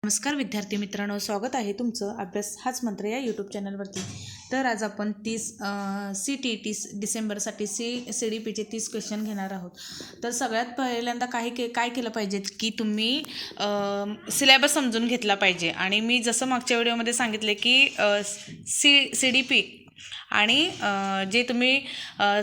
नमस्कार विद्यार्थी मित्रांनो, स्वागत आहे तुमचं अभ्यास हाच मंत्र या यूट्यूब चॅनलवरती. तर आज आपण 30 CTET डिसेंबरसाठी CDPचे 30 क्वेश्चन घेणार आहोत. तर सगळ्यात पहिल्यांदा काय केलं पाहिजे की तुम्ही सिलेबस समजून घेतला पाहिजे. आणि मी जसं मागच्या व्हिडिओमध्ये सांगितले की CDP आणि जे तुम्ही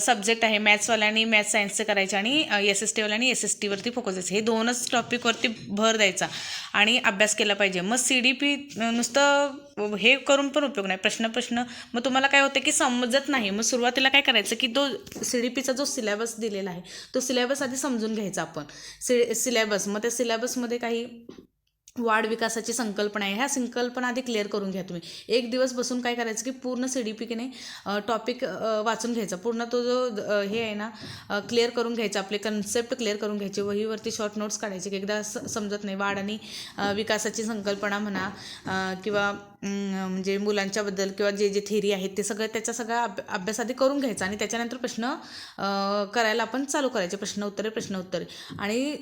सब्जेक्ट आहे मॅथ्सवाल्यांनी मॅथ्स सायन्सचं करायचे आणि SSTवाल्यांनी SSTवरती फोकस द्यायचं. हे दोनच टॉपिकवरती भर द्यायचा आणि अभ्यास केला पाहिजे. मग CDP नुसतं हे करून पण उपयोग नाही. प्रश्न मग तुम्हाला काय होतं की समजत नाही. मग सुरुवातीला काय करायचं की तो CDPचा जो सिलेबस दिलेला आहे तो सिलेबस आधी समजून घ्यायचा आपण. सिलेबस मग त्या सिलेबसमध्ये काही वाढ विकासाची संकल्पना आहे, ह्या संकल्पना आधी क्लिअर करून घ्या तुम्ही. एक दिवस बसून काय करायचं की पूर्ण CDP की नाही टॉपिक वाचून घ्यायचा. पूर्ण तो जो हे आहे ना क्लिअर करून घ्यायचा. आपले कन्सेप्ट क्लिअर करून घ्यायचे. वहीवरती शॉर्ट नोट्स काढायचे की एकदा समजत नाही वाढ आणि विकासाची संकल्पना म्हणा किंवा म्हणजे मुलांच्याबद्दल किंवा जे थेरी आहेत ते त्याचा सगळा अभ्यास आधी करून घ्यायचा आणि त्याच्यानंतर प्रश्न करायला आपण चालू करायचे. प्रश्न उत्तरे आणि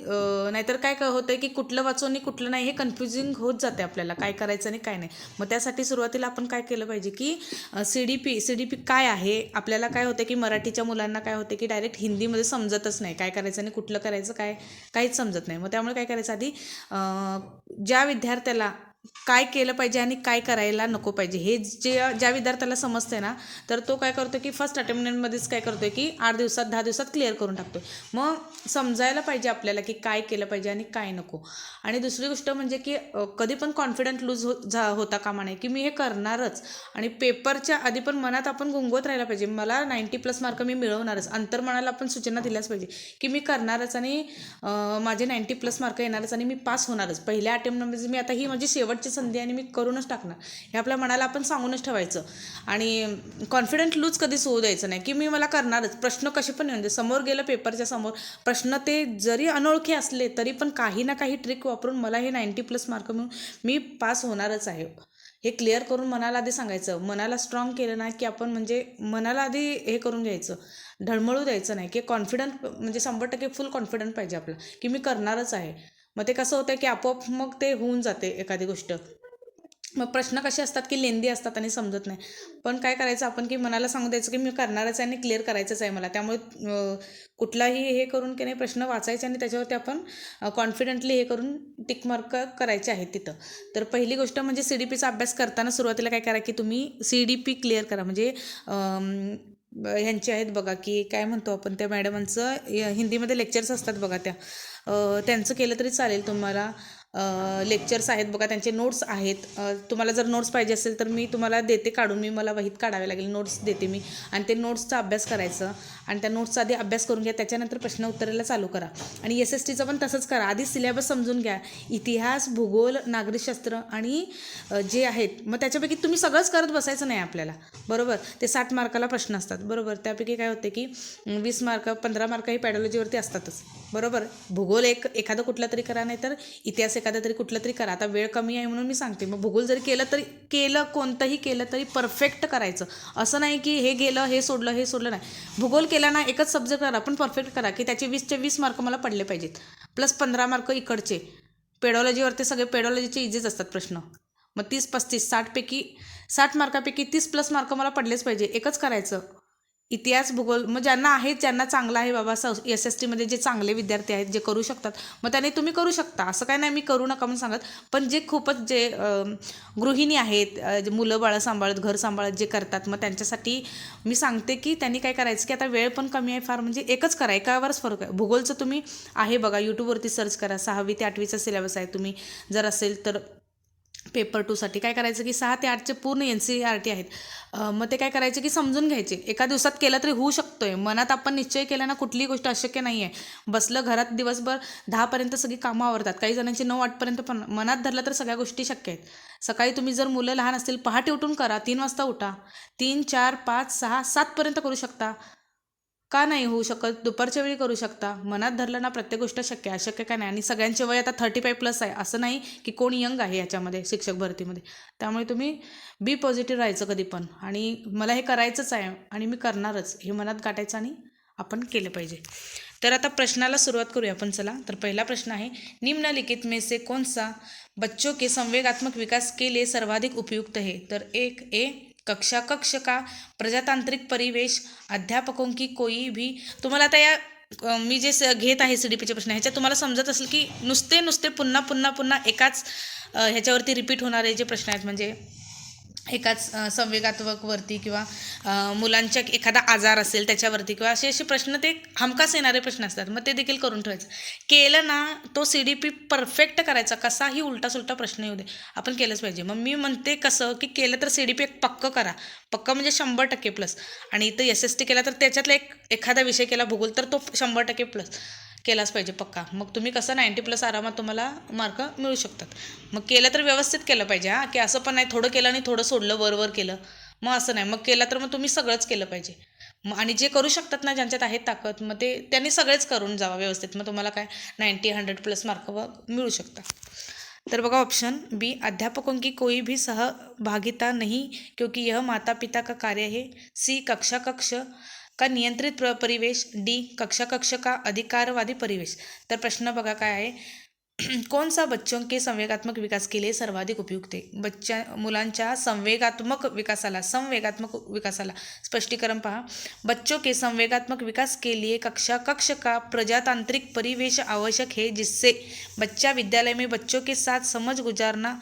नाहीतर काय होतं की कुठलं वाचून आणि कुठलं नाही हे कन्फ्युजिंग होत जाते आपल्याला, काय करायचं आणि काय नाही. मग त्यासाठी सुरुवातीला आपण काय केलं पाहिजे की CDP काय आहे. आपल्याला काय होतं की मराठीच्या मुलांना काय होते की डायरेक्ट हिंदीमध्ये समजतच नाही काय करायचं आणि कुठलं करायचं काहीच समजत नाही. मग त्यामुळे काय करायचं आधी ज्या विद्यार्थ्याला काय केलं पाहिजे आणि काय करायला नको पाहिजे हे ज्या विद्यार्थ्याला समजते ना तर तो काय करतो की फर्स्ट अटेम्प्टमध्येच काय करतोय की 8 दिवसात 10 दिवसात क्लिअर करून टाकतोय. मग समजायला पाहिजे आपल्याला की काय केलं पाहिजे आणि काय नको. आणि दुसरी गोष्ट म्हणजे की कधी पण कॉन्फिडंट लूज होता कामा नये की मी हे करणारच. आणि पेपरच्या आधी पण मनात आपण गुंगवत राहायला पाहिजे मला 90+ मार्क मी मिळवणारच. अंतर्मनाला आपण सूचना दिल्याच पाहिजे की मी करणारच आणि माझे 90+ मार्क येणारच आणि मी पास होणारच. पहिल्या अटेम्प्टमध्ये मी आता ही माझी शेवटची संधी आणि मी करूनच टाकणार हे आपल्या मनाला आपण सांगूनच ठेवायचं. आणि कॉन्फिडंट लूज कधीच होऊ द्यायचं नाही की मी मला करणारच. प्रश्न कसे पण येऊन दे, समोर गेलं पेपरच्या समोर प्रश्न ते जरी अनोळखी असले तरी पण काही ना काही ट्रिक वापरून मला हे 90+ मार्क मिळून मी पास होणारच आहे हे क्लिअर करून मनाला आधी सांगायचं. मनाला स्ट्रॉंग केलं नाही की आपण म्हणजे मनाला आधी हे करून घ्यायचं, ढळमळू द्यायचं नाही की कॉन्फिडंट म्हणजे 100% फुल कॉन्फिडंट पाहिजे आपलं की मी करणारच आहे. मग ते कसं होतं की आपोआप मग ते होऊन जाते एखादी गोष्ट. मग प्रश्न कसे असतात की लेंदी असतात आणि समजत नाही. पण काय करायचं आपण की मनाला सांगून द्यायचं की मी करणारच आहे आणि क्लिअर करायचंच आहे मला. त्यामुळे कुठलाही हे करून की नाही प्रश्न वाचायचे आणि त्याच्यावरती आपण कॉन्फिडंटली हे करून टिक मार्क करायचे आहेत तिथं. तर पहिली गोष्ट म्हणजे CDPचा अभ्यास करताना सुरुवातीला काय करा की तुम्ही CDP क्लिअर करा. म्हणजे ह्यांचे आहेत बघा की काय म्हणतो आपण त्या मॅडमांचं हिंदीमध्ये लेक्चर्स असतात बघा त्यांचं केलं तरी चालेल. तुम्हाला लेक्चर्स आहेत बघा, त्यांचे नोट्स आहेत. तुम्हाला जर नोट्स पाहिजे असेल तर मी तुम्हाला देते काढून. मी मला वहीत काढावे लागेल, नोट्स देते मी आणि ते नोट्सचा अभ्यास करायचं आणि त्या नोट्सचा आधी अभ्यास करून घ्या. त्याच्यानंतर प्रश्न उत्तराला चालू करा. आणि SSTचं पण तसंच करा. आधी सिलेबस समजून घ्या. इतिहास, भूगोल, नागरिकशास्त्र आणि जे आहेत मग त्याच्यापैकी तुम्ही सगळंच करत बसायचं नाही आपल्याला, बरोबर. ते 60 मार्काला प्रश्न असतात, बरोबर. त्यापैकी काय होते की 20 मार्क 15 मार्क ही पॅडॉलॉजीवरती असतातच, बरोबर. भूगोल एखादं कुठला तरी करा, नाही तर इतिहास एखादा तरी कुठलं तरी करा. आता वेळ कमी आहे म्हणून मी सांगते. मग भूगोल जरी कोणतंही केलं तरी परफेक्ट करायचं. असं नाही की हे गेलं हे सोडलं नाही. भूगोल केला ना एकच सब्जेक्ट करा पण परफेक्ट करा की त्याचे 20चे 20 मार्क मला पडले पाहिजेत, प्लस 15 मार्क इकडचे. पेडॉलॉजीवरती सगळे पेडॉलॉजीचे इझीच असतात प्रश्न. मग 30-35 60 मार्कापैकी 30+ मार्क मला पडलेच पाहिजे. एकच करायचं इतिहास भूगोल. मग ज्यांना चांगलं आहे बाबा SSTमध्ये जे चांगले विद्यार्थी आहेत जे करू शकतात मग त्याने तुम्ही करू शकता. असं काय नाही मी करू नका म्हणून सांगत. पण जे खूपच जे गृहिणी आहेत, मुलं बाळं सांभाळत घर सांभाळत जे करतात मग त्यांच्यासाठी मी सांगते की त्यांनी काय करायचं की आता वेळ पण कमी आहे फार, म्हणजे एकच करा. एकावरच फरक आहे. भूगोलचं तुम्ही आहे बघा यूट्यूबवरती सर्च करा. 6वी ते 8वीचा सिलेबस आहे. तुम्ही जर असेल तर पेपर 2साठी काय करायचं की 6 ते 8चे पूर्ण NCERT आहेत. मग ते काय करायचे की समजून घ्यायचे. एका दिवसात केलं तरी होऊ शकतोय. मनात आपण निश्चय केला ना कुठलीही गोष्ट अशक्य नाही आहे. बसलं घरात दिवसभर 10पर्यंत सगळी कामं आवरतात. काही जणांची 9-8पर्यंत पण मनात धरलं तर सगळ्या गोष्टी शक्य आहेत. सकाळी तुम्ही जर मुलं लहान असतील पहाटे उठून करा. 3 वाजता उठा. 3, 4, 5, 6, 7पर्यंत करू शकता. का नाही होऊ शकत? दुपारच्या वेळी करू शकता. मनात धरलं ना प्रत्येक गोष्ट शक्य आहे, अशक्य काय नाही. आणि सगळ्यांचे वय आता 35+ आहे. असं नाही की कोण यंग आहे याच्यामध्ये शिक्षक भरतीमध्ये. त्यामुळे तुम्ही बी पॉझिटिव्ह राहायचं कधी पण. आणि मला हे करायचंच आहे आणि मी करणारच हे मनात गाठायचं आणि आपण केलं पाहिजे. तर आता प्रश्नाला सुरुवात करूया आपण. चला, तर पहिला प्रश्न आहे, निम्नलिखित में से कौन सा बच्चों के संवेगात्मक विकास के लिए सर्वाधिक उपयुक्त है? तर एक ए, कक्षा कक्ष का प्रजातांत्रिक परिवेश, अध्यापकों की कोई भी. तुम्हाला आता या मी जे घेत आहे CDPचे प्रश्न, ह्याच्यात तुम्हाला समजत असेल की नुसते पुन्हा पुन्हा पुन्हा एकाच ह्याच्यावरती रिपीट होणारे जे प्रश्न आहेत, म्हणजे एकाच संवेगात्मकवरती किंवा मुलांच्या एखादा आजार असेल त्याच्यावरती किंवा असे प्रश्न ते हमखास येणारे प्रश्न असतात. मग ते देखील करून ठेवायचं. केलं ना तो CDP परफेक्ट करायचा, कसाही उलटा सुलटा प्रश्न येऊ दे, आपण केलंच पाहिजे. मग मी म्हणते कसं की केलं तर CDP एक पक्क करा, पक्का म्हणजे 100% प्लस. आणि इथं SST केला तर त्याच्यातला एखादा विषय केला भूगोल तर तो 100% प्लस केलाच पाहिजे पक्का. मग तुम्ही कसं 90+ आरामात तुम्हाला मार्क मिळू शकतात. मग केलं तर व्यवस्थित केलं पाहिजे हां, की असं पण नाही थोडं केलं आणि थोडं सोडलं, वर केलं, मग असं नाही. मग केलं तर मग तुम्ही सगळंच केलं पाहिजे. मग आणि जे करू शकतात ना, ज्यांच्यात आहे ताकद, मग ते त्यांनी सगळेच करून जावा व्यवस्थित. मग तुम्हाला काय 90-100+ मार्क मिळू शकतात. तर बघा ऑप्शन बी, अध्यापकों की कोई भी सहभागिता नहीं क्योंकि यह माता पिता का कार्य है. सी, कक्षा कक्ष का नियंत्रित परिवेश. डी, कक्षा कक्ष का अधिकारवादी परिवेश. तर प्रश्न बघा काय आहे, कौन सा बच्चों के संवेगात्मक विकास के लिए सर्वाधिक उपयुक्त है? मुलांच्या संवेगात्मक विकासाला स्पष्टीकरण पहा. बच्चों के संवेगात्मक विकास के लिए कक्षा कक्ष का प्रजातांत्रिक परिवेश आवश्यक है जिससे बच्चा विद्यालय में बच्चों के साथ समझ गुजारना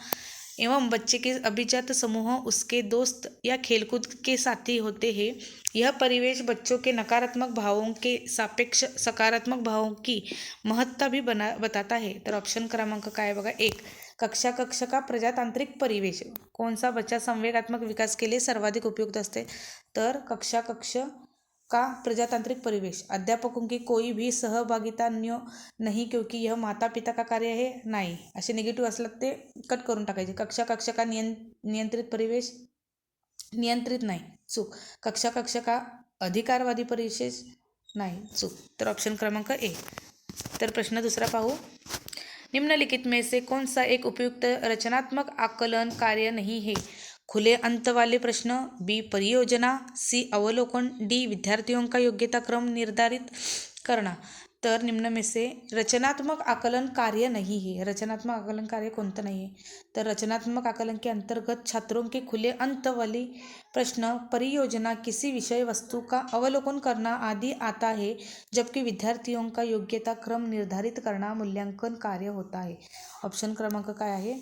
एवं बच्चे के अभिजात समूह उसके दोस्त या खेलकूद के साथी होते हैं. यह परिवेश बच्चों के नकारात्मक भावों के सापेक्ष सकारात्मक भावों की महत्ता भी बताता है. तर ऑप्शन क्रमांक काय बघा, एक, कक्षा कक्ष का प्रजातांत्रिक परिवेश. कौन सा बच्चा संवेगात्मक विकास के लिए सर्वाधिक उपयुक्त असते? तर कक्षा कक्ष का प्रजातांत्रिक परिवेश. अध्यापकों की कोई भी सहभागिता नहीं क्योंकि यह माता पिता का कार्य है. नाही, असे निगेटिव्ह असलं ते कट करून टाकायचे. कक्षा कक्ष का नियंत्रित परिवेश, नियंत्रित नाही, चूक. कक्षा कक्ष का अधिकारवादी परिवेश, नाही, चूक. तर ऑप्शन क्रमांक ए. तर प्रश्न दुसरा पाहू. निम्नलिखित में से कौन सा एक उपयुक्त रचनात्मक आकलन कार्य नहीं है? खुले अंत वाले प्रश्न, बी, परियोजना, सी, अवलोकन, डी, विद्यार्थियों का योग्यता क्रम निर्धारित करना. तर निम्न में से रचनात्मक आकलन कार्य नहीं है. रचनात्मक आकलन कार्य कोणतं नाही है? तर रचनात्मक आकलन के अंतर्गत छात्रों के खुले अंत वाली प्रश्न, परियोजना, किसी विषय वस्तु का अवलोकन करना आदि आता है, जबकि विद्यार्थियों का योग्यता क्रम निर्धारित करना मूल्यांकन कार्य होता है. ऑप्शन क्रमांक काय आहे?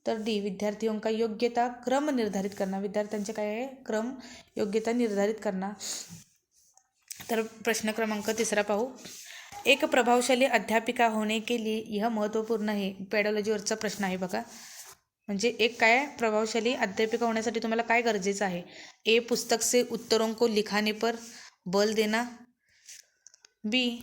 तर डी, विद्यार्थियों का योग्यता क्रम निर्धारित करना. विद्यार्थ्यांचे काय आहे? क्रम, योग्यता निर्धारित करना. तर प्रश्न क्रमांक तिसरा पाहू. एक प्रभावशाली अध्यापिका होने के लिए यह महत्त्वपूर्ण है. पेडॉलॉजीवरचा प्रश्न आहे बघा. म्हणजे एक काय, प्रभावशाली अध्यापिका होण्यासाठी तुम्हाला काय गरजेचं आहे? ए, पुस्तक से उत्तरों को लिखाने पर बल देना. बी,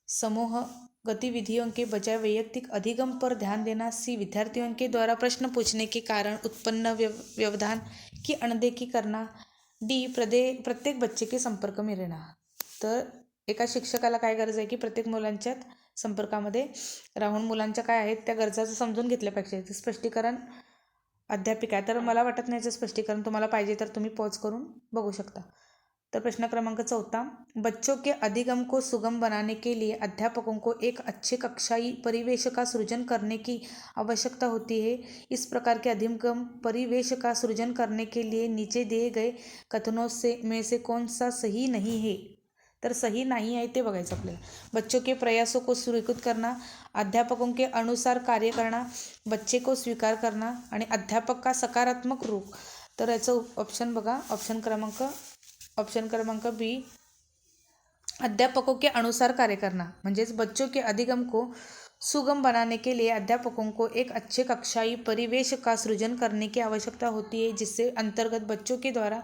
समूह गतिविधियों के बजाय वैयक्तिक अधिगम पर ध्यान देना. सी, विद्यार्थियों के द्वारा प्रश्न पूछने के कारण उत्पन्न व्यवधान की अनदेखी करना. डी, प्रत्येक बच्चे के संपर्क में रहना. तर एका शिक्षकाला काय गरज आहे की प्रत्येक मुलांच्यात संपर्कामध्ये राहून मुलांच्या काय आहेत त्या गरजाचं समजून घेतल्या पाहिजे. स्पष्टीकरण अध्यापिका. तर मला वाटत नाही याचं स्पष्टीकरण तुम्हाला पाहिजे तर तुम्ही पॉज करून बघू शकता. तर प्रश्न क्रमांक चौथा, बच्चों के अधिगम को सुगम बनाने के लिए अध्यापकों को एक अच्छे कक्षाई परिवेश का सृजन करने की आवश्यकता होती है. इस प्रकार के अधिगम परिवेश का सृजन करने के लिए नीचे दिए गए कथनों में से कौन सा सही नहीं है? तर सही नाही आहे ते बघायचं आपल्याला. बच्चों के प्रयासों को स्वीकृत करना, अध्यापकों के अनुसार कार्य करना, बच्चे को स्वीकार करना आणि अध्यापक का सकारात्मक रूप. तर याचं ऑप्शन बघा, ऑप्शन क्रमांक बी, अध्यापकों के अनुसार कार्य करना. म्हणजेच बच्चों के अधिगम को सुगम बनाने के लिए अध्यापकों को एक अच्छे कक्षाई परिवेश का सृजन करने की आवश्यकता होती है, जिससे अंतर्गत बच्चों के द्वारा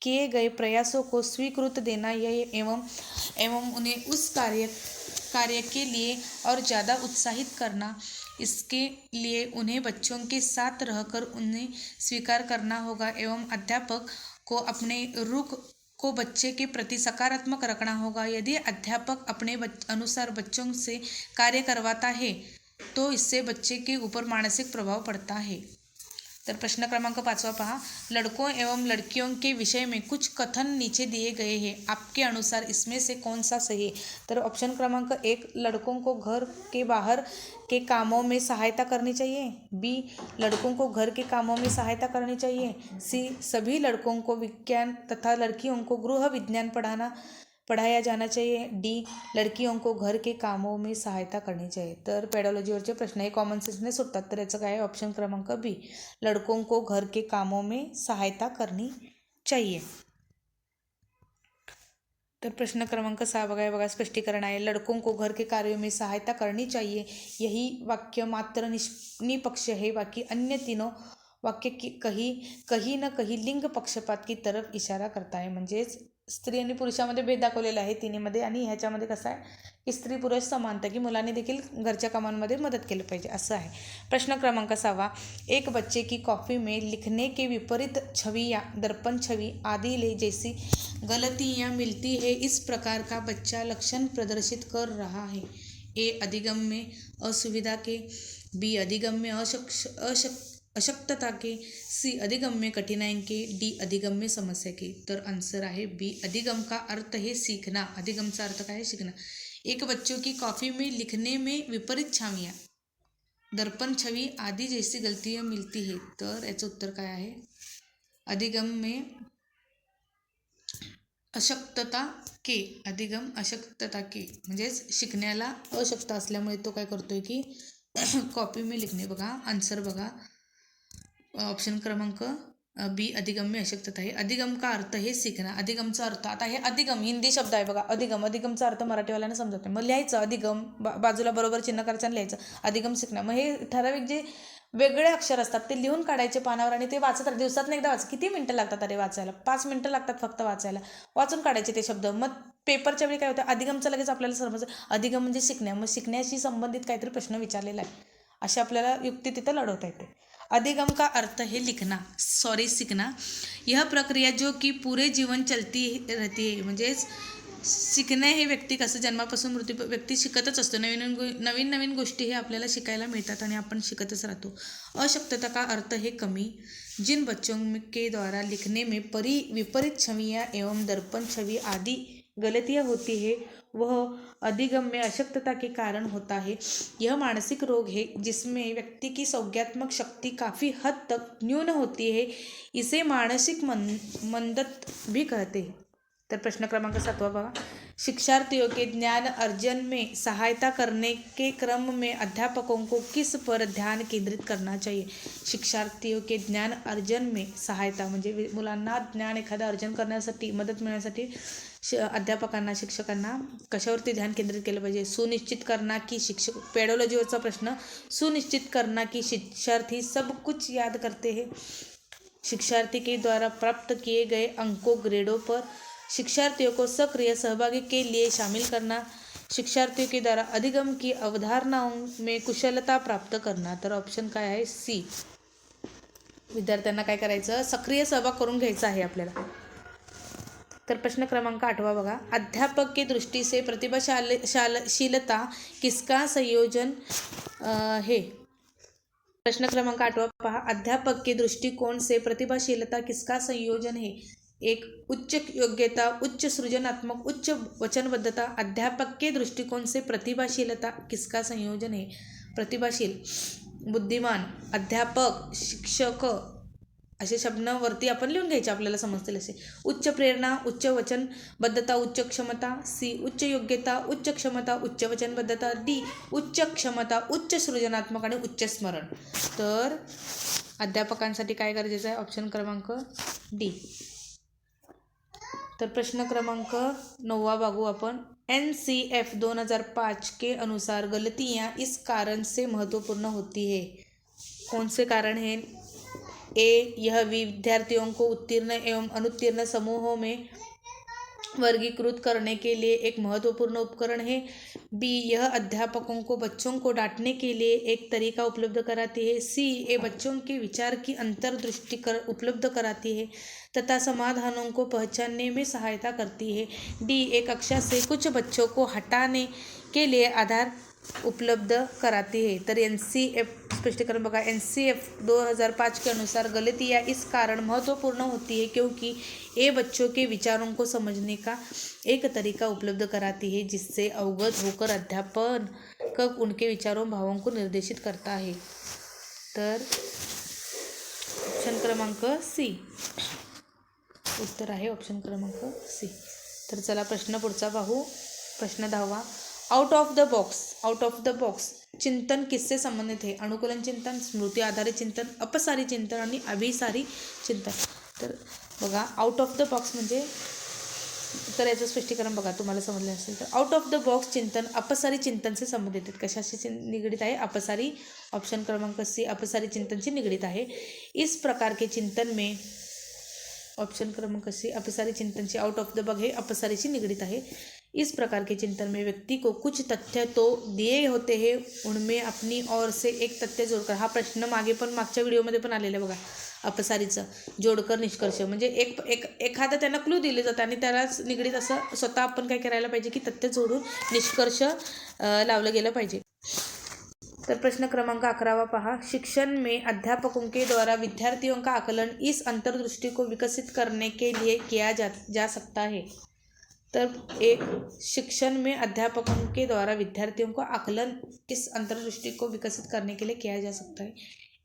किए गए प्रयासों को स्वीकृत देना एवं उन्हें उस कार्य के लिए और ज़्यादा उत्साहित करना. इसके लिए उन्हें बच्चों के साथ रहकर उन्हें स्वीकार करना होगा एवं अध्यापक को अपने रुख को बच्चे के प्रति सकारात्मक रखना होगा. यदि अध्यापक अपने अनुसार बच्चों से कार्य करवाता है तो इससे बच्चे के ऊपर मानसिक प्रभाव पड़ता है. तर प्रश्न क्रमांक 5 पहा, लड़कों एवं लड़कियों के विषय में कुछ कथन नीचे दिए गए हैं, आपके अनुसार इसमें से कौन सा सही है। तर ऑप्शन क्रमांक 1, लड़कों को घर के बाहर के कामों में सहायता करनी चाहिए। बी, लड़कों को घर के कामों में सहायता करनी चाहिए। सी, सभी लड़कों को विज्ञान तथा लड़कियों को गृह विज्ञान पढ़ाया जाना चाहिए। डी, लड़कियों को घर के कामों में सहायता करनी चाहिए। तर पेडॉलॉजीवरचे प्रश्न हे कॉमन सेन्सने सुटतात, तर याचं काय आहे ऑप्शन क्रमांक बी, लड़कों को घर के कामों में सहायता करनी चाहिए। तर प्रश्न क्रमांक 6 बघा स्पष्टीकरण आहे, लड़कों को घर के कार्यों में सहायता करनी चाहिए यही वाक्य मात्र निपक्ष है, बाकी अन्य तीनों वाक्य कहीं न कहीं लिंग पक्षपात की तरफ इशारा करता है। म्हणजेच स्त्री आणि पुरुषामध्ये भेद दाखवलेला आहे तिन्हीमध्ये, आणि ह्याच्यामध्ये कसं आहे की स्त्री पुरुष समानता की मुलांनी देखील घरच्या कामांमध्ये मदत केली पाहिजे असं आहे। प्रश्न क्रमांक 6, एक बच्चे की कॉपी में लिखने के विपरीत छवियाँ, दर्पण छवि आदि ले जैसी गलतियाँ मिलती है, इस प्रकार का बच्चा लक्षण प्रदर्शित कर रहा है। ए, अधिगम्य असुविधा के। बी, अधिगम्य अशक्तता के। सी, अधिगम्य कठिनाई के। डी, अधिगम्य समस्या के। तर आंसर आहे बी, अधिगम का अर्थ है सीखना। अधिगमचा अर्थ काय आहे? शिकना। एक बच्चों की कॉफी में लिखने में विपरीत छावियाँ, दर्पण छवि आदि जैसी गलतियाँ मिलती है, तर याचं उत्तर काय आहे? अधिगम में अशक्तता के। अधिगम अशक्तता के म्हणजेच शिकण्याला अशक्त असल्यामुळे तो काय करतोय की कॉपी में लिखणे। बघा आन्सर बघा, ऑप्शन क्रमांक बी, अधिगम में अशक्तता आहे। अधिगम का अर्थ हे सीखना। अधिगमचा अर्थ, आता हे अधिगम हिंदी शब्द आहे बघा, अधिगमचा अर्थ मराठीवाल्यानं समजत नाही, मग लिहायचं अधिगम, बाजूला बरोबर चिन्ह करायचं आणि लिहायचं अधिगम शिकणं। मग हे ठराविक जे वेगळे अक्षर असतात ते लिहून काढायचे पानावर आणि ते वाचत दिवसात एकदा वाच। किती मिनटं लागतात अरे वाचायला? 5 मिनटं लागतात फक्त वाचायला, वाचून काढायचे ते शब्द। मग पेपरच्या वेळी काय होतं, अधिगमचं लगेच आपल्याला समजतं अधिगम म्हणजे शिकण्या, मग शिकण्याशी संबंधित काहीतरी प्रश्न विचारलेला आहे, अशी आपल्याला युक्ती तिथं लढवता येते। अधिगम का अर्थ है लिखना, सीखना। यह प्रक्रिया जो की पूरे जीवन चलती रहती है, म्हणजेच शिकणे हे व्यक्ती कसं जन्मापासून मृत्यू व्यक्ती शिकतच असतो, नवीन नवीन गोष्टी हे आपल्याला शिकायला मिळतात आणि आपण शिकतच राहतो। अशक्तता का अर्थ है कमी। जिन बच्चों के द्वारा लिखने में विपरीत छवियाँ एवं दर्पण छवि आदि गलतियाँ होती है, वह अधिगम में अशक्तता के कारण होता है। यह मानसिक रोग है जिसमें व्यक्ति की संज्ञात्मक शक्ति काफ़ी हद तक न्यून होती है, इसे मानसिक मंदत भी कहते हैं। तर प्रश्न क्रमांक 7 बघा, शिक्षार्थियों के ज्ञान अर्जन में सहायता करने के क्रम में अध्यापकों को किस पर ध्यान केंद्रित करना चाहिए। शिक्षार्थियों के ज्ञान अर्जन में सहायता म्हणजे मुलांना ज्ञान एखादं अर्जन करण्यासाठी मदत मिळण्यासाठी अध्यापकांना शिक्षकांना कशावरती ध्यान केंद्रित केलं पाहिजे। सुनिश्चित करना की शिक्षक, पेडोलॉजीवरचा प्रश्न, सुनिश्चित करना कि शिक्षार्थी सब कुछ याद करते हैं। शिक्षार्थी के द्वारा प्राप्त किए गए अंकों ग्रेडों पर शिक्षार्थियों को सक्रिय सहभागी के लिए शामिल करना। शिक्षार्थियों के द्वारा अधिगम की अवधारणाओं में कुशलता प्राप्त करना। तर ऑप्शन काय आहे? सी, विद्यार्थ्यांना काय करायचं, सक्रिय सहभाग करून घ्यायचा आहे आपल्याला। तर प्रश्न क्रमांक 8 बघा, अध्यापक की दृष्टि से प्रतिभाशीलता किसका संयोजन है। प्रश्न क्रमांक 8 पहा, अध्यापक के दृष्टिकोण से प्रतिभाशीलता किसका संयोजन है। एक, उच्च योग्यता, उच्च सृजनात्मक, उच्च वचनबद्धता। अध्यापक के दृष्टिकोण से प्रतिभाशीलता किसका संयोजन है। प्रतिभाशील, बुद्धिमान, अध्यापक, शिक्षक असे शब्दांवरती आपण लिहून घ्यायचे आपल्याला समजतील असे। उच्च प्रेरणा, उच्च वचनबद्धता, उच्च क्षमता। सी, उच्च योग्यता, उच्च क्षमता, उच्च वचनबद्धता। डी, उच्च क्षमता, उच्च सृजनात्मक आणि उच्च स्मरण। तर अध्यापकांसाठी काय गरजेचं आहे? ऑप्शन क्रमांक डी। तर प्रश्न क्रमांक 9 बघू आपण, NCF 2005 के अनुसार गलतियाँ इस कारण से महत्वपूर्ण होती है। कौन से कारण हैं? ए, यह विद्यार्थियों को उत्तीर्ण एवं अनुत्तीर्ण समूहों में वर्गीकृत करने के लिए एक महत्वपूर्ण उपकरण है। बी, यह अध्यापकों को बच्चों को डांटने के लिए एक तरीका उपलब्ध कराती है। सी, ये बच्चों के विचार की अंतर्दृष्टि उपलब्ध कराती है तथा समाधानों को पहचानने में सहायता करती है। डी, एक कक्षा से कुछ बच्चों को हटाने के लिए आधार उपलब्ध कराती है। तर NCF स्पष्टीकरण बघा, NCF 2005 के अनुसार गलतियाँ इस कारण महत्वपूर्ण होती है क्योंकि ये बच्चों के विचारों को समझने का एक तरीका उपलब्ध कराती है जिससे अवगत होकर अध्यापक उनके विचारों भावों को निर्देशित करता है। तर ऑप्शन क्रमांक सी उत्तर आहे, ऑप्शन क्रमांक सी। तर चला प्रश्न पुढचा पाहू। प्रश्न 10वा, आउट ऑफ द बॉक्स चिंतन किससे संबंधित है? अनुकूलन चिंतन, स्मृती आधारित चिंतन, अपसारी चिंतन आणि अभिसारी चिंतन। तर बघा, आउट ऑफ द बॉक्स म्हणजे, तर याचं स्पष्टीकरण बघा, तुम्हाला समजलं असेल तर आउट ऑफ द बॉक्स चिंतन अपसारी चिंतन से संबंधित आहेत। कशाशी निगडित आहे? अपसारी, ऑप्शन क्रमांक सी अपसारी चिंतन से निगडित आहे। इस प्रकार के चिंतन में, ऑप्शन क्रमांक सी अपसारी चिंतन से, आउट ऑफ द बॉक्स हे अपसारी से निगडित आहे। इस प्रकार के चिंतन में व्यक्ति को कुछ तथ्य तो दिए होते हैं, उनमें अपनी ओर से एक तथ्य जोडकर, हा प्रश्न मागे पण मागच्या व्हिडिओमध्ये पण आलेला बघा, अपसारीचं जोडकर निष्कर्ष म्हणजे एखादा त्यांना क्लू दिले जातं आणि त्यालाच निगडीत असं स्वतः आपण काय करायला पाहिजे की तथ्य जोडून निष्कर्ष लावलं गेलं पाहिजे। तर प्रश्न क्रमांक 11वां पहा, शिक्षण में अध्यापकों के द्वारा विद्यार्थियों का आकलन इस अंतर्दृष्टि को विकसित करने के लिए किया जा सकता है। तर एक, शिक्षण में अध्यापकों के द्वारा विद्यार्थियों को आकलन इस अंतर्दृष्टि को विकसित करने के लिए किया जा सकता है।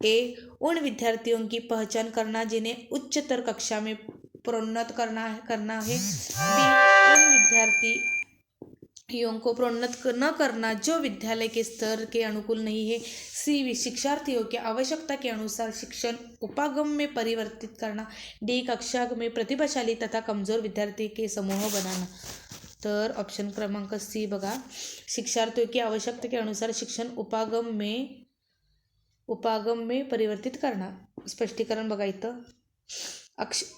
ए, उन विद्यार्थियों की पहचान करना जिन्हें उच्चतर कक्षा में प्रोन्नत करना है। बी, उन विद्यार्थियों को प्रोन्नत न करना जो विद्यालय के स्तर के अनुकूल नहीं है। सी, शिक्षार्थियों की आवश्यकता के अनुसार शिक्षण उपागम में परिवर्तित करना। डी, कक्षा में प्रतिभाशाली तथा कमजोर विद्यार्थी के समूह बनाना। तर ऑप्शन क्रमांक सी बघा, शिक्षार्थियों की आवश्यकता के अनुसार शिक्षण उपागम में परिवर्तित करना। स्पष्टीकरण बघा इथं,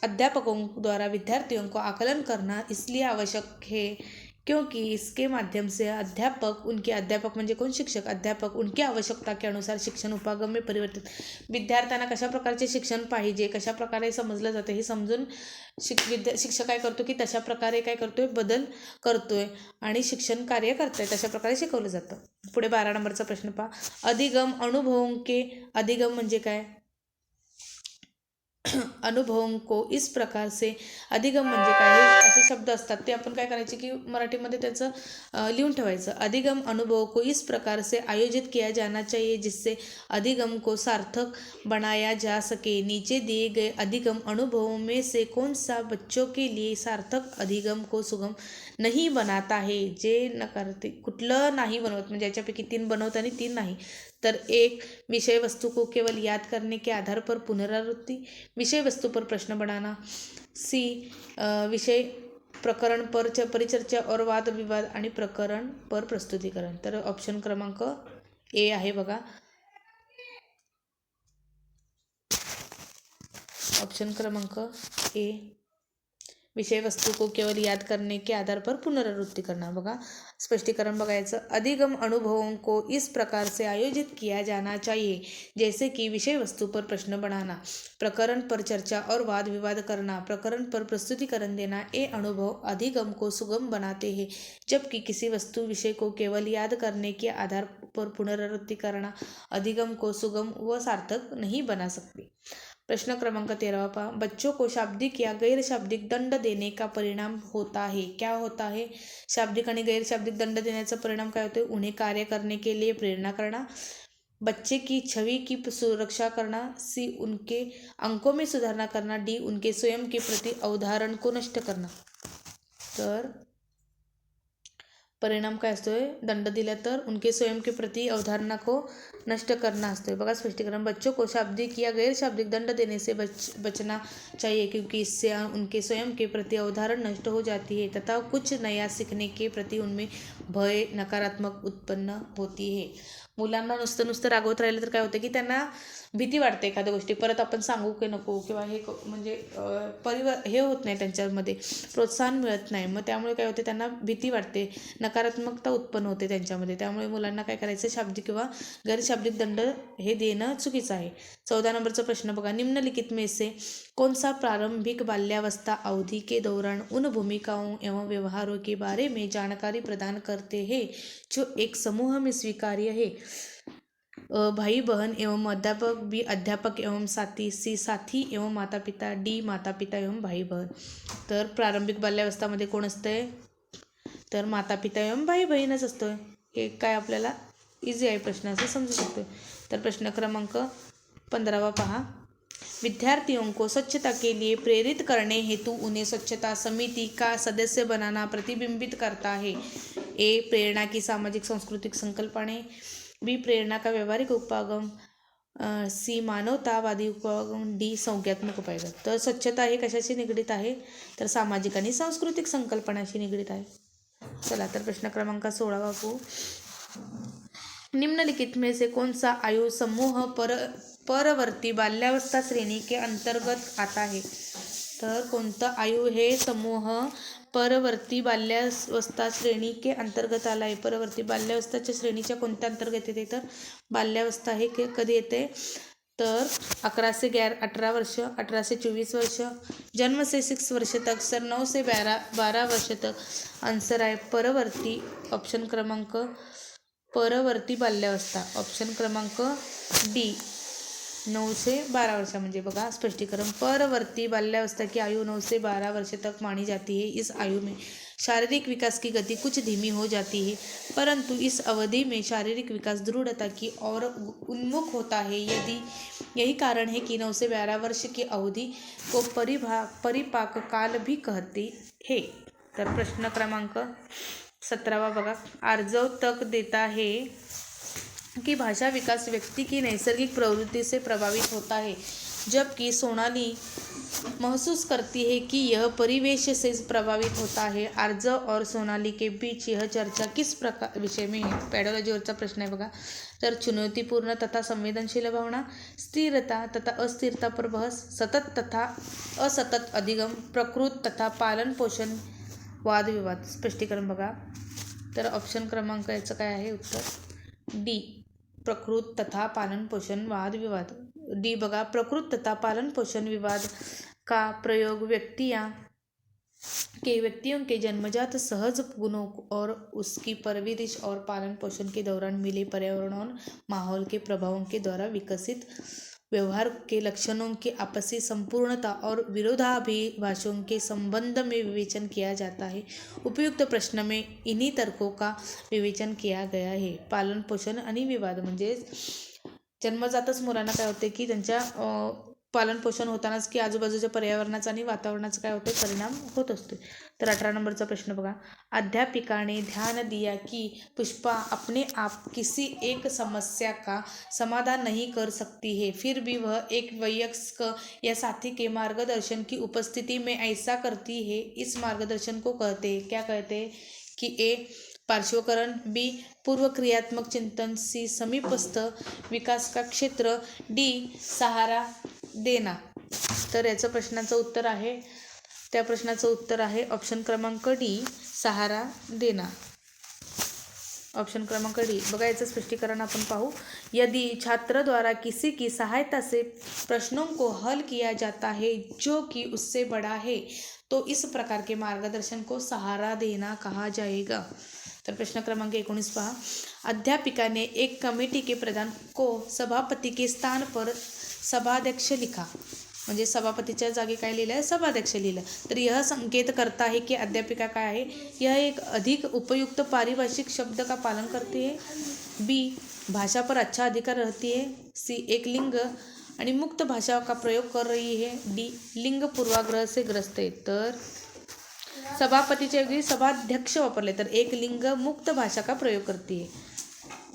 अध्यापकों द्वारा विद्यार्थियों को आकलन करना इसलिए आवश्यक है क्योंकि इसके माध्यम से अध्यापक म्हणजे कोण? शिक्षक। अध्यापक उनकी आवश्यकता के अनुसार शिक्षण उपागम में परिवर्तित, विद्यार्थ्यांना कशा प्रकारचे शिक्षण पाहिजे, कशा प्रकारे समजलं जातं हे समजून शिक्षक काय करतो की तशा प्रकारे काय करतोय, बदल करतोय आणि शिक्षण कार्य करतोय, तशा प्रकारे शिकवलं जातं। पुढे 12 नंबरचा प्रश्न पहा, अधिगम म्हणजे काय? अनुभवों को इस प्रकार से, अधिगम म्हणजे काय, हे असे शब्द असतात ते आपण काय करायचे की मराठीमध्ये त्याचं लिहून ठेवायचं। अधिगम अनुभव को इस प्रकार से आयोजित किया जाना चाहिए जिससे अधिगम को सार्थक बनाया जा सके। नीचे दिए गए अधिगम अनुभवों में से कौन सा बच्चों के लिए सार्थक अधिगम को सुगम नहीं बनाता है? जे नकारते, कुठलं नाही बनवत, म्हणजे याच्यापैकी 3 बनवत आणि 3 नाही। तर एक, विषय वस्तु को केवल याद करने के आधार पर पुनरावृत्ति, विषय वस्तु पर प्रश्न बनाना। सी, विषय प्रकरण पर परिचर्चा और वाद विवाद आणि प्रकरण पर प्रस्तुतीकरण। तर ऑप्शन क्रमांक ए आहे बघा, ऑप्शन क्रमांक ए, विषय वस्तु को केवल याद करने के आधार पर पुनरावृत्ति करना। बघा स्पष्टीकरण बघायचं, अधिगम अनुभवों को इस प्रकार से आयोजित किया जाना चाहिए जैसे कि विषय वस्तु पर प्रश्न बनाना, प्रकरण पर चर्चा और वाद विवाद करना, प्रकरण पर प्रस्तुतिकरण देना। ये अनुभव अधिगम को सुगम बनाते हैं, जबकि किसी वस्तु विषय को केवल याद करने के आधार पर पुनरावृत्ति करना अधिगम को सुगम व सार्थक नहीं बना सकती। प्रश्न क्रमांक 13 पहा, बच्चों को शाब्दिक या गैर शाब्दिक दंड देने का परिणाम होता है। क्या होता है? शाब्दिक आणि गैर शाब्दिक दंड देण्याचा परिणाम काय होतो? उन्हें कार्य करने के लिए प्रेरणा करना, बच्चे की छवि की सुरक्षा करना, सी उनके अंकों में सुधारणा करना, डी उनके स्वयं के प्रति अवधारण को नष्ट करना। तर परिणाम काय असतोय? दंड दिला तर उनके स्वयं के प्रति अवधारणा को नष्ट करना असतोय। बघा स्पष्टीकरण, बच्चों को शाब्दिक या गैर शाब्दिक दंड देने से बचना चाहिए क्योंकि इससे उनके स्वयं के प्रति अवधारण नष्ट हो जाती है तथा कुछ नया सीखने के प्रति उनमें भय नकारात्मक उत्पन्न होती है। मुलांना नुसतं रागवत राहिलं तर काय होतं की त्यांना भीती वाटते एखाद्या गोष्टी परत आपण सांगू की नको, किंवा हे म्हणजे हे होत नाही, त्यांच्यामध्ये प्रोत्साहन मिळत नाही, मग त्यामुळे काय होते त्यांना भीती वाटते, नकारात्मकता उत्पन्न होते त्यांच्यामध्ये। त्यामुळे मुलांना काय करायचं, शाब्दिक किंवा गैर शाब्दिक दंड हे देणं चुकीचं आहे। 14 नंबरचा प्रश्न बघा, निम्नलिखित में से कौन सा प्रारंभिक बाल्यावस्था अवधि के दौरान उन भूमिकाओं एवं व्यवहारों के बारे में जानकारी प्रदान करते हैं जो एक समूह में स्वीकार्य है? भाई बहन एवं अध्यापक, बी अध्यापक एवं साथी, सी साथी एवं माता पिता, डी माता पिता एवं भाई बहन। तर प्रारंभिक बाल्यावस्थामध्ये कोण असतंय? तर माता पिता एवं भाई बहीणच असतोय। हे काय आपल्याला इझी आहे प्रश्न असं समजू शकतो। तर प्रश्न क्रमांक 15 पहा, विद्यार्थियों को स्वच्छता के लिए प्रेरित करने हेतु उन्हें स्वच्छता समिति का सदस्य बनाना प्रतिबिंबित करता है? ए प्रेरणा की सामाजिक सांस्कृतिक संकल्पने, बी प्रेरणा का व्यवहारिक उपागम, सी मानवतावादी उपागम, डी संज्ञात्मक उपागम। तर स्वच्छता हे कशाशी निगडीत आहे? तर सामाजिक आणि सांस्कृतिक संकल्पनाशी निगडीत आहे। चला तर प्रश्न क्रमांक 16 बघू, निम्नलिखित में से कौन सा आयु समूह परवर्ती बाल्यावस्था श्रेणी के अंतर्गत आता है? तर कोणतं आयु हे समूह परवर्ती बाल्यावस्था श्रेणी के अंतर्गत आला आहे? परवर्ती बाल्यावस्थाच्या श्रेणीच्या कोणत्या अंतर्गत येते? तर बाल्यावस्था हे कधी येते? तर 11 से 18 वर्ष, 18 से 24 वर्ष, जन्म से 6 वर्ष तक, सर 9 से 12 वर्ष तक। आंसर आहे परवर्ती, ऑप्शन क्रमांक परवर्ती बाल्यावस्था, ऑप्शन क्रमांक डी 9 से 12 वर्ष। म्हणजे बघा स्पष्टीकरण, परवर्ती बाल्यावस्था की आयु 9 से 12 वर्ष तक मानी जाती है। इस आयु में शारीरिक विकास की गति कुछ धीमी हो जाती है, परंतु इस अवधि में शारीरिक विकास दृढ़ता की ओर उन्मुख होता है। यही कारण है कि 9 से 12 वर्ष की अवधि को परिपाक काल भी कहते हैं। तर प्रश्न क्रमांक 17 बघा, आर्जव तक देता है कि भाषा विकास व्यक्ति की नैसर्गिक प्रवृत्ति से प्रभावित होता है, जबकि सोनाली महसूस करती है कि यह परिवेश से प्रभावित होता है। आर्जव और सोनाली के बीच यह चर्चा किस प्रकार विषय में है? पेडोलॉजीवरचा प्रश्न आहे बघा। तर चुनौतीपूर्ण तथा संवेदनशील भावना, स्थिरता तथा अस्थिरता पर बहस, सतत तथा असतत अधिगम, प्रकृत तथा पालन पोषण, वाद विवाद। स्पष्टीकरण बघा, तर ऑप्शन क्रमांक याचं काय आहे उत्तर? डी प्रकृत तथा पालन पोषण वाद विवाद। डी बघा, प्रकृत तथा पालन पोषण विवाद का प्रयोग व्यक्तियों के जन्मजात सहज गुणों और उसकी परवरिश और पालन पोषण के दौरान मिले पर्यावरण और माहौल के प्रभावों के द्वारा विकसित व्यवहार के लक्षणों की आपसी संपूर्णता और विरोधाभासों के संबंध में विवेचन किया जाता है। उपयुक्त प्रश्न में इन्हीं तर्कों का विवेचन किया गया है। पालन पोषण आणि विवाद म्हणजे जन्मजातच मुलांना काय होते की त्यांच्या पालन पोषण होतानाच की आजूबाजूच्या पर्यावरणाचा आणि वातावरणाचा काय होते परिणाम होत असते। तर 18 नंबरचा प्रश्न बघा, अध्यापिका ने ध्यान दिया कि पुष्पा अपने आप किसी एक समस्या का समाधान नहीं कर सकती है, फिर भी वह एक वयस्क या साथी के मार्गदर्शन की उपस्थिति में ऐसा करती है। इस मार्गदर्शन को कहते हैं, क्या कहते हैं? कि ए पार्श्वकरण, बी पूर्व क्रियात्मक चिंतन, सी समीपस्थ विकास का क्षेत्र, डी सहारा देना। तर याचं प्रश्नाचं उत्तर आहे, त्या प्रश्नाचं उत्तर आहे ऑप्शन क्रमांक डी सहारा देना, ऑप्शन क्रमांक डी। बघा याचं स्पष्टीकरण आपण पाहू, यदि छात्र द्वारा किसी की सहायता से प्रश्नों को हल किया जाता है जो कि उससे बड़ा है, तो इस प्रकार के मार्गदर्शन को सहारा देना कहा जाएगा। तर प्रश्न क्रमांक 19 पहा, अध्यापिका ने एक कमेटी के प्रधान को सभापति के स्थान पर सभाध्यक्ष लिखा, म्हणजे सभापतीच्या जागी काय लिहिलं आहे? सभाध्यक्ष लिहिलं। तर यह संकेत करता है कि अध्यापिका काय आहे? यह एक अधिक उपयुक्त पारिभाषिक शब्द का पालन करती है, बी भाषा पर अच्छा अधिकार रहती है, सी एक लिंग आणि मुक्त भाषा का प्रयोग कर रही है, डी लिंग पूर्वाग्रह से ग्रस्त है। तर सभापतीच्या ऐवजी सभाध्यक्ष वापरले तर एक लिंग मुक्त भाषा का प्रयोग करती है।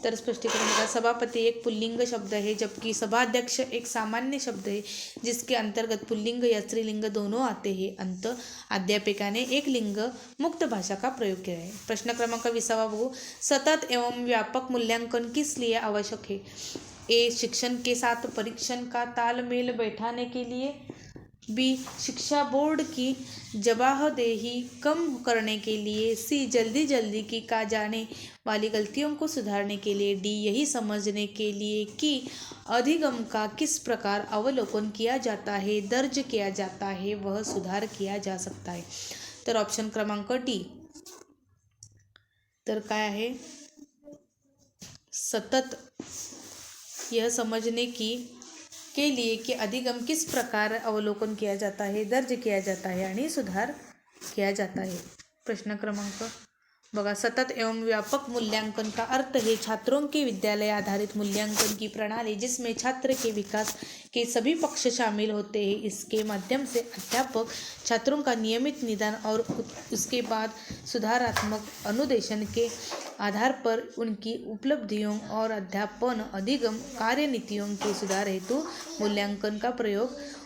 तर स्पष्टीकरण बघा, सभापति एक पुल्लिंग शब्द है जबकि सभाध्यक्ष एक सामान्य शब्द है जिसके अंतर्गत पुल्लिंग या स्त्रीलिंग दोनों आते हैं। अंत अध्यापिका ने एक लिंग मुक्त भाषा का प्रयोग किया है। प्रश्न क्रमांक 20 बघू, सतत एवं व्यापक मूल्यांकन किस लिए आवश्यक है? ए शिक्षण के साथ परीक्षण का तालमेल बैठाने के लिए, बी शिक्षा बोर्ड की जवाबदेही कम करने के लिए, सी जल्दी जल्दी की का जाने वाली गलतियों को सुधारने के लिए, डी यही समझने के लिए कि अधिगम का किस प्रकार अवलोकन किया जाता है, दर्ज किया जाता है, वह सुधार किया जा सकता है। तर ऑप्शन क्रमांक डी तर काय आहे, सतत यह समझने की के लिए कि अधिगम किस प्रकार अवलोकन किया जाता है, दर्ज किया जाता है आणि सुधार किया जाता है। प्रश्न क्रमांक बघा, सतत एवं व्यापक मूल्यांकन का अर्थ है छात्रों के विद्यालय आधारित मूल्यांकन की प्रणाली जिसमें छात्र के विकास के सभी पक्ष शामिल होते हैं। इसके माध्यम से अध्यापक छात्रों का नियमित निदान और उसके बाद सुधारात्मक अनुदेशन के आधार पर उनकी उपलब्धियों और अध्यापन अधिगम कार्यनीतियों के सुधार हेतु मूल्यांकन का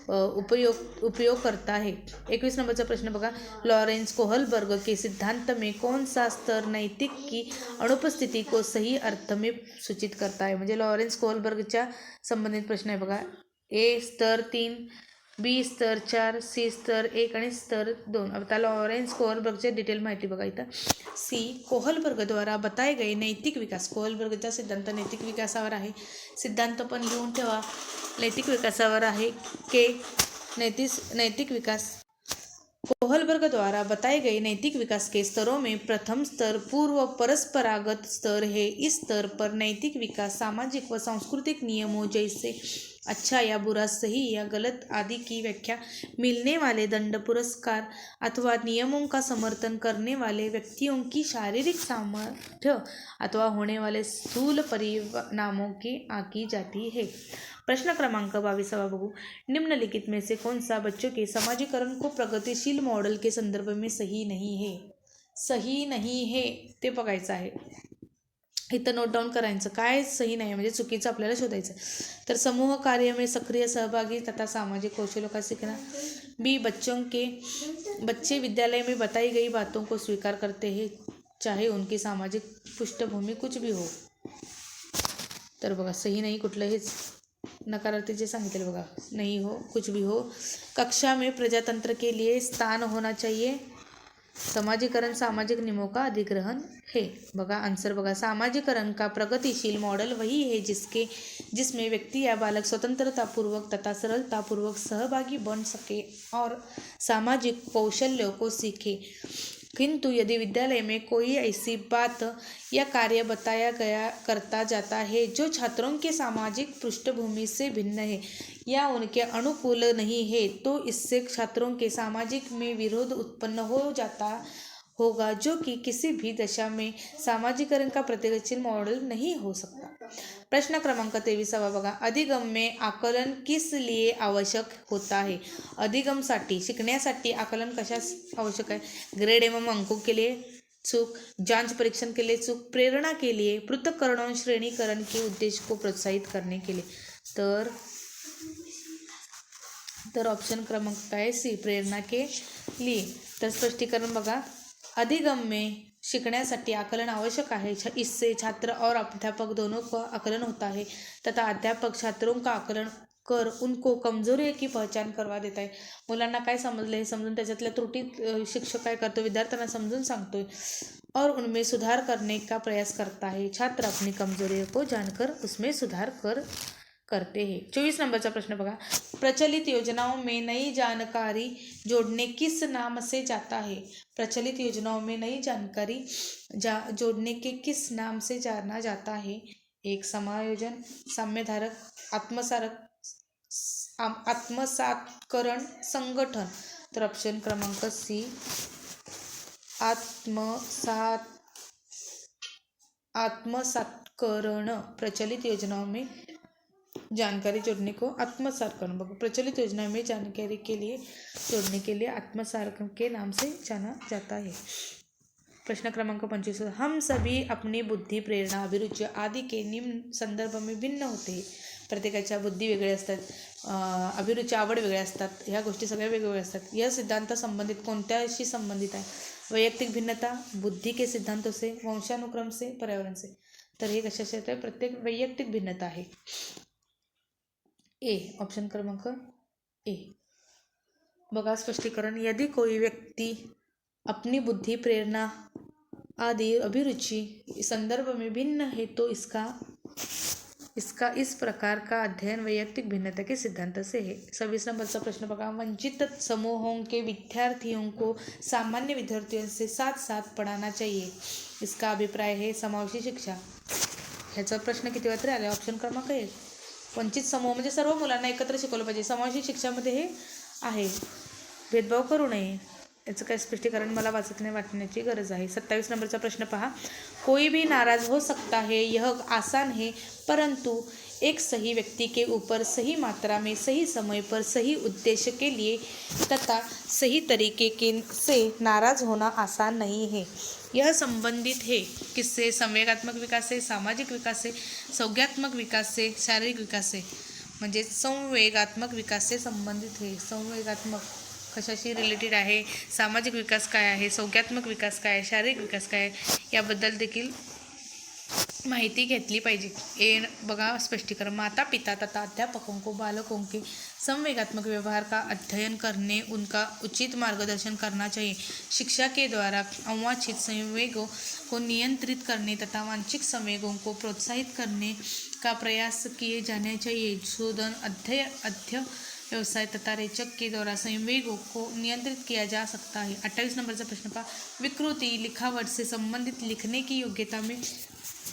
उपयोग करता है। 21 नंबरचा प्रश्न बघा, लॉरेंस कोहलबर्ग के सिद्धांत में कौन सा स्तर नैतिक की अनुपस्थिति को सही अर्थ में सूचित करता है। म्हणजे लॉरेंस कोहलबर्गच्या संबंधित प्रश्न आहे बघा। ए स्तर 3, बी स्तर 4, सी स्तर 1 आणि स्तर 2। आता लॉरेंस कोहलबर्गचे डिटेल माहिती बघा इथं। सी कोहलबर्ग द्वारा बताए गए नैतिक विकास, कोहलबर्गचा सिद्धांत नैतिक विकासावर आहे, सिद्धांत पण लिहून ठेवा, नैतिक विकासावर आहे। के नैतिक विकास, कोहलबर्ग द्वारा बताए गए नैतिक विकास के स्तरों में प्रथम स्तर पूर्व परस्परागत स्तर है। इस स्तर पर नैतिक विकास सामाजिक व सांस्कृतिक नियमों जैसे अच्छा या बुरा, सही या गलत आदि की व्याख्या मिलने वाले दंड, पुरस्कार अथवा नियमों का समर्थन करने वाले व्यक्तियों की शारीरिक सामर्थ्य अथवा होने वाले स्थूल परिणामों की आंकी जाती है। प्रश्न क्रमांक 22 बघू, निम्नलिखित में से कौन सा बच्चों के समाजीकरण को प्रगतिशील मॉडल के संदर्भ में सही नहीं है। सही नहीं है ते बघायचं आहे, इथं नोट डाऊन करायचं, काय सही नाही म्हणजे चुकीचं आपल्याला शोधायचं। तर समूह कार्य में सक्रिय सहभागी तथा सामाजिक कौशलों का सीखना। बी बच्चे विद्यालय में बताई गई बातों को स्वीकार करते हैं चाहे उनकी सामाजिक पृष्ठभूमि कुछ भी हो। तर बघा सही नाही कुठलं, हेच नकारार्थी जे सांगितले बघा, नहीं हो, कुछ भी हो। कक्षा में प्रजातंत्र के लिए स्थान होना चाहिए। समाजीकरण सामाजिक नियमों का अधिग्रहण है। बघा आंसर बघा, सामाजीकरण का प्रगतिशील मॉडल वही है जिसमें व्यक्ति या बालक स्वतंत्रतापूर्वक तथा सरलतापूर्वक सहभागी बन सके और सामाजिक कौशल्यों को सीखे। किंतु यदि विद्यालय में कोई ऐसी बात या कार्य बताया गया करता जाता है जो छात्रों के सामाजिक पृष्ठभूमि से भिन्न है या उनके अनुकूल नहीं है, तो इससे छात्रों के सामाजिक में विरोध उत्पन्न हो जाता होगा, जो कि किसी भी दशा में सामाजिकरण का प्रगतिशील मॉडल नहीं हो सकता। प्रश्न क्रमांक 23 बघा, अधिगम में आकलन किस लिए आवश्यक होता है। अधिगमसाठी शिकण्यासाठी आकलन कशास आवश्यक आहे। ग्रेड एवं अंकों के लिए चूक, जांच परीक्षण के लिए चूक, प्रेरणा के लिए, पृथक्करण और श्रेणीकरण के उद्देश्य को प्रोत्साहित करने के लिए। तर ऑप्शन क्रमांक काय, सी प्रेरणा के लिए। तर स्पष्टीकरण बघा, अधिगम में शिकण्यासाठी आकलन आवश्यक है, इससे छात्र और अध्यापक दोनों का आकलन होता है तथा अध्यापक छात्रों का आकलन कर उनको कमजोरी की पहचान करवा देता है। मुलांना काय समजलं हे समजून त्याच्यातल्या त्रुटी शिक्षक काय करतो, विद्यार्थ्यांना समजून सांगतोय और उनमें सुधार करने का प्रयास करता है। छात्र अपनी कमजोरियों को जानकर उसमें सुधार करते हैं। 24 नंबरचा प्रश्न बघा, प्रचलित योजनाओं में नई जानकारी जोड़ने किस नाम से जाता है। प्रचलित योजनाओं में नई जानकारी जोड़ने के किस नाम से जाना जाता है। एक समायोजन, साम्यधारक, आत्मसातकरण, संगठन। तर ऑप्शन क्रमांक सी आत्मसातकरण। प्रचलित योजनाओं में जानकारी जोड़ने को आत्मसातकरण, प्रचलित योजना में जानकारी के लिए जोड़ने के लिए आत्मसातकरण के नाम से जाना जाता है। प्रश्न क्रमांक 25, हम सभी अपनी बुद्धी, प्रेरणा, अभिरुचि आदि के निम्न संदर्भ में भिन्न होते हैं। प्रत्येकाच्या बुद्धी वेगळ्या असतात, अभिरुची आवड वेगळ्या असतात, ह्या गोष्टी सगळ्या वेगवेगळ्या असतात। यह सिद्धांत संबंधित कोणत्याशी संबंधित आहे। वैयक्तिक भिन्नता, बुद्धि के सिद्धांतों से, वंशानुक्रम से, पर्यावरण से। तर हे कशाचे येते, प्रत्येक वैयक्तिक भिन्नता आहे। ए ऑप्शन क्रमांक ए। बघा स्पष्टीकरण, यदि कोई व्यक्ति अपनी बुद्धि, प्रेरणा आदि अभिरुचि संदर्भ में भिन्न है तो इसका इस प्रकार का अध्ययन वैयक्तिक भिन्नता के सिद्धांत से है। 26 नंबरचा प्रश्न बघा, वंचित समूहों के विद्यार्थियों को सामान्य विद्यार्थियों से साथ साथ पढ़ाना चाहिए, इसका अभिप्राय है समावेशी शिक्षा। ह्याचा प्रश्न किती वेळा तरी आला, ऑप्शन क्रमांक 1। वंचित समूह म्हणजे सर्व मुलांना एकत्र शिकवलं पाहिजे, समावेशी शिक्षामध्ये हे आहे, भेदभाव करू नये। याचं काय स्पष्टीकरण मला वाचत नाही वाटण्याची गरज आहे। 27 नंबरचा प्रश्न पहा, कोई भी नाराज हो सकता है, यह आसान है, परंतु एक सही व्यक्ति के ऊपर सही मात्रा में सही समय पर सही उद्देश्य के लिए तथा सही तरीके के से नाराज होना आसान नहीं है। यह संबंधित है किससे? संवेगात्मक विकास से, सामाजिक विकास से, संज्ञात्मक विकास से, शारीरिक विकास से। म्हणजे संवेगात्मक विकास से संबंधित है। संवेगात्मक कशाशी रिलेटेड आहे, सामाजिक विकास काय आहे, संज्ञात्मक विकास काय आहे, शारीरिक विकास काय आहे, याबद्दल देखील माहिती घेतली पाहिजे। ए बघा स्पष्टीकरण, माता पिता तथा अध्यापकों को बालकों के संवेगात्मक व्यवहार का अध्ययन करने उनका उचित मार्गदर्शन करना चाहिए। शिक्षा के द्वारा अवांछित संवेगों को नियंत्रित करने तथा वांछित संवेगों को प्रोत्साहित करने का प्रयास किए जाने चाहिए। शोधन अध्ययन व्यवसाय तथा रेचक के द्वारा संवेगों को नियंत्रित किया जा सकता है। 28 नंबरचा प्रश्न पहा, विकृति लिखावट से संबंधित लिखने की योग्यता में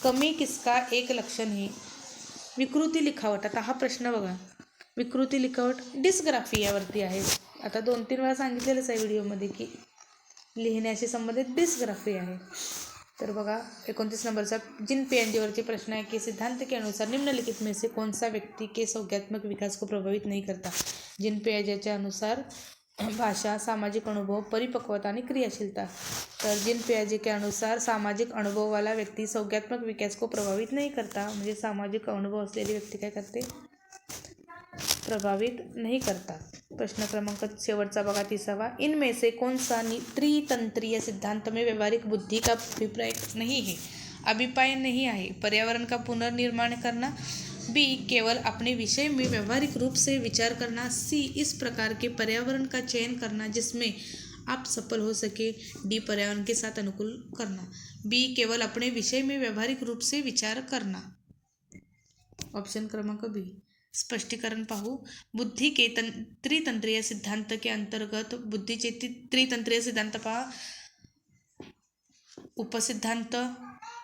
कमी किसका एक लक्षण है? विकृती लिखावट, आता हा प्रश्न बघा, विकृती लिखावट डिस्ग्राफी यावरती आहे। आता 2-3 वेळा सांगितलेलंच आहे व्हिडिओमध्ये की लिहिण्याशी संबंधित डिस्ग्राफी आहे। तर बघा 29 नंबरचा जिन पीएनजीवरची प्रश्न है कि सिद्धांत के अनुसार निम्नलिखित में से कौन सा व्यक्ति के संज्ञात्मक विकास को प्रभावित नहीं करता? जिन पियाजेच्या अनुसार भाषा, सामाजिक अनुभव, परिपक्वता आणि क्रियाशीलता। तर जिन पियाजे के अनुसार सामाजिक अनुभव वाला व्यक्ति संज्ञात्मक विकास को प्रभावित नहीं करता, म्हणजे सामाजिक अनुभव असलेली व्यक्ती काय करते? प्रभावित नहीं करता। प्रश्न क्रमांक शेवटचा बघा 30वां, इनमें से कौन सा त्रितंत्रीय सिद्धांत में व्यवहारिक बुद्धि का अभिप्राय नहीं है? अभिप्राय नहीं है। पर्यावरण का पुनर्निर्माण करना, बी केवल अपने विषय में व्यवहारिक रूप से विचार करना, सी इस प्रकार के पर्यावरण का चयन करना जिसमें आप सफल हो सके, डी पर्यावरण के साथ अनुकूल करना। बी केवल अपने विषय में व्यवहारिक रूप से विचार करना, ऑप्शन क्रमांक बी। स्पष्टीकरण पाहू, बुद्धि के त्रितंत्रीय सिद्धांत के अंतर्गत बुद्धीचे त्रितंत्रीय सिद्धांत पहा, उपसिद्धांत,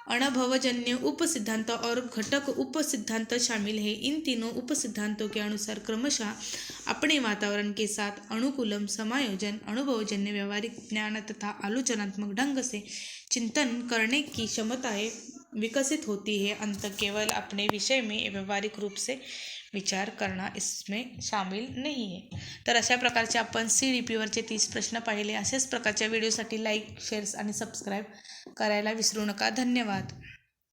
अनुभवजन्य उपसिद्धांत और घटक उपसिद्धांत शामिल है। इन तीनों उपसिद्धांतों के अनुसार क्रमशः अपने वातावरण के साथ अनुकूलम समायोजन, अनुभवजन्य व्यवहारिक ज्ञान तथा आलोचनात्मक ढंग से चिंतन करने की क्षमताएं विकसित होती है। अंत केवल अपने विषय में व्यवहारिक रूप से विचार करना इसमें शामिल नहीं है। तर अशा प्रकारचे आपण CDP-वरचे 30 प्रश्न पाहिले। अशाच प्रकारच्या व्हिडिओसाठी लाईक, शेअर्स आणि सबस्क्राईब करायला विसरू नका। धन्यवाद।